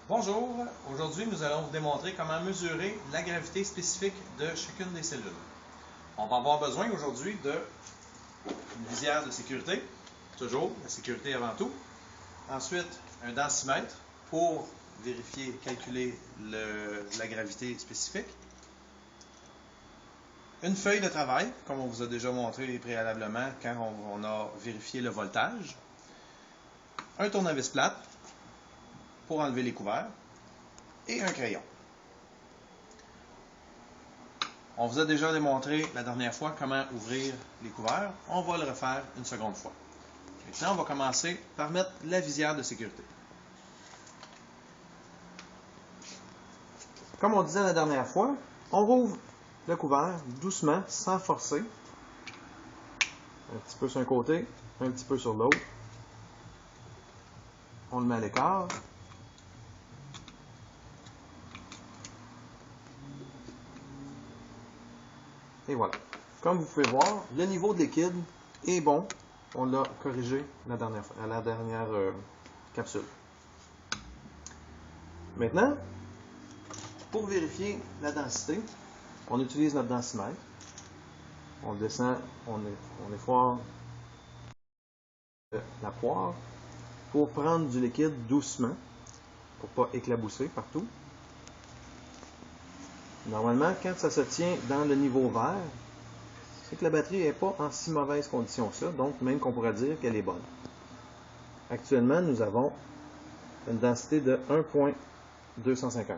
Bonjour, aujourd'hui nous allons vous démontrer comment mesurer la gravité spécifique de chacune des cellules. On va avoir besoin aujourd'hui d'une visière de sécurité, toujours la sécurité avant tout. Ensuite, un densimètre pour vérifier et calculer la gravité spécifique. Une feuille de travail, comme on vous a déjà montré préalablement quand on a vérifié le voltage. Un tournevis plate pour enlever les couverts. Et un crayon. On vous a déjà démontré la dernière fois comment ouvrir les couverts. On va le refaire une seconde fois. Maintenant, on va commencer par mettre la visière de sécurité. Comme on disait la dernière fois, on rouvre le couvert doucement, sans forcer. Un petit peu sur un côté, un petit peu sur l'autre. On le met à l'écart. Et voilà. Comme vous pouvez voir, le niveau de liquide est bon. On l'a corrigé à la dernière capsule. Maintenant, pour vérifier la densité, on utilise notre densimètre. On descend, on effoire la poire pour prendre du liquide doucement, pour ne pas éclabousser partout. Normalement, quand ça se tient dans le niveau vert, c'est que la batterie n'est pas en si mauvaise condition que ça, donc même qu'on pourrait dire qu'elle est bonne. Actuellement, nous avons une densité de 1.250.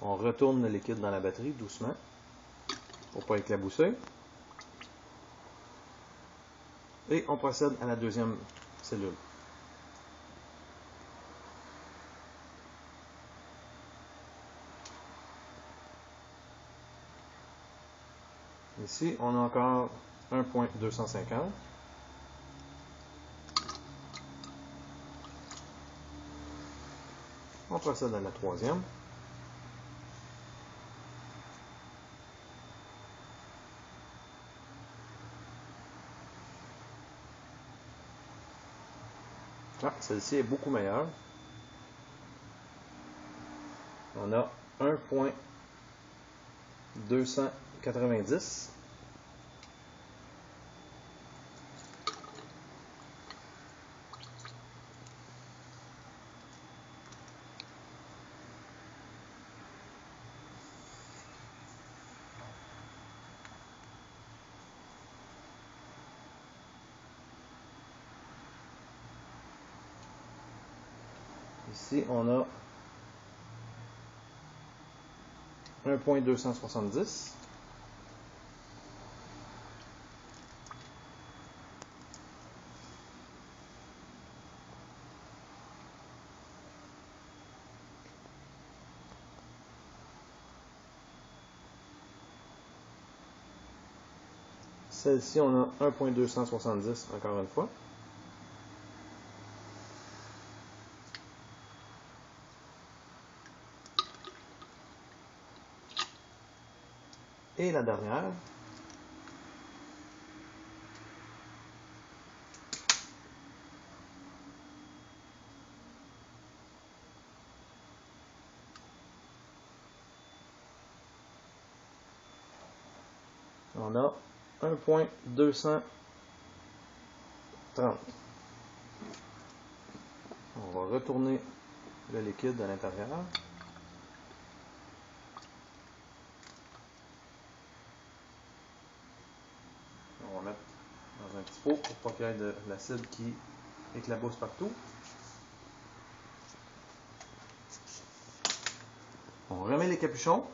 On retourne le liquide dans la batterie doucement, pour ne pas éclabousser. Et on procède à la deuxième cellule. Ici, on a encore 1.250. On procède à la troisième. Ah, celle-ci est beaucoup meilleure. On a 1.290. Ici, on a 1.270. Celle-ci, on a 1.270 encore une fois. Et la dernière. On a 1.230. On va retourner le liquide à l'intérieur. On va mettre dans un petit pot pour pas qu'il y ait de l'acide qui éclabousse partout. On remet les capuchons.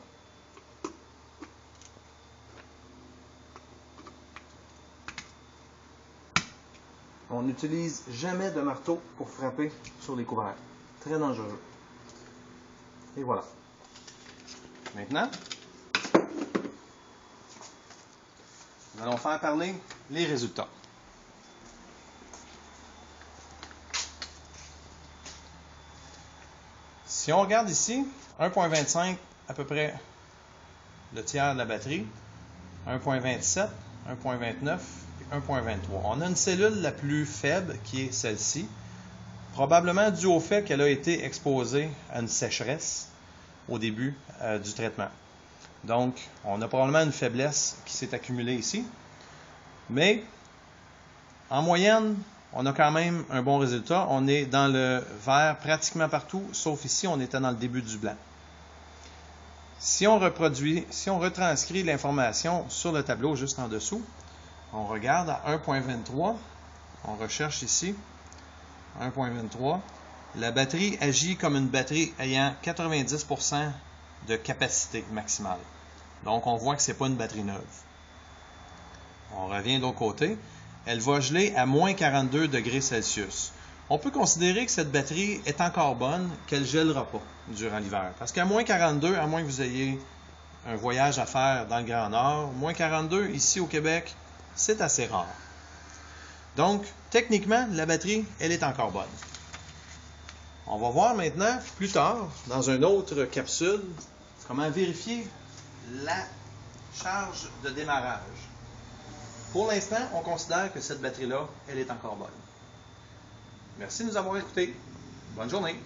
On n'utilise jamais de marteau pour frapper sur les couverts. Très dangereux. Et voilà. Maintenant, nous allons faire parler les résultats. Si on regarde ici, 1.25 à peu près le tiers de la batterie, 1.27, 1.29 et 1.23. On a une cellule la plus faible qui est celle-ci. probablement dû au fait qu'elle a été exposée à une sécheresse au début du traitement. Donc, on a probablement une faiblesse qui s'est accumulée ici. Mais, en moyenne, on a quand même un bon résultat. On est dans le vert pratiquement partout, sauf ici, on était dans le début du blanc. Si on retranscrit l'information sur le tableau juste en dessous, on regarde à 1.23, on recherche ici, 1.23, la batterie agit comme une batterie ayant 90% de capacité maximale. Donc, on voit que ce n'est pas une batterie neuve. On revient de l'autre côté. Elle va geler à moins 42 degrés Celsius. On peut considérer que cette batterie est encore bonne, qu'elle ne gèlera pas durant l'hiver. Parce qu'à moins 42, à moins que vous ayez un voyage à faire dans le Grand Nord, moins 42, ici au Québec, c'est assez rare. Donc, techniquement, la batterie, elle est encore bonne. On va voir maintenant, plus tard, dans une autre capsule, comment vérifier la charge de démarrage. Pour l'instant, on considère que cette batterie-là, elle est encore bonne. Merci de nous avoir écoutés. Bonne journée.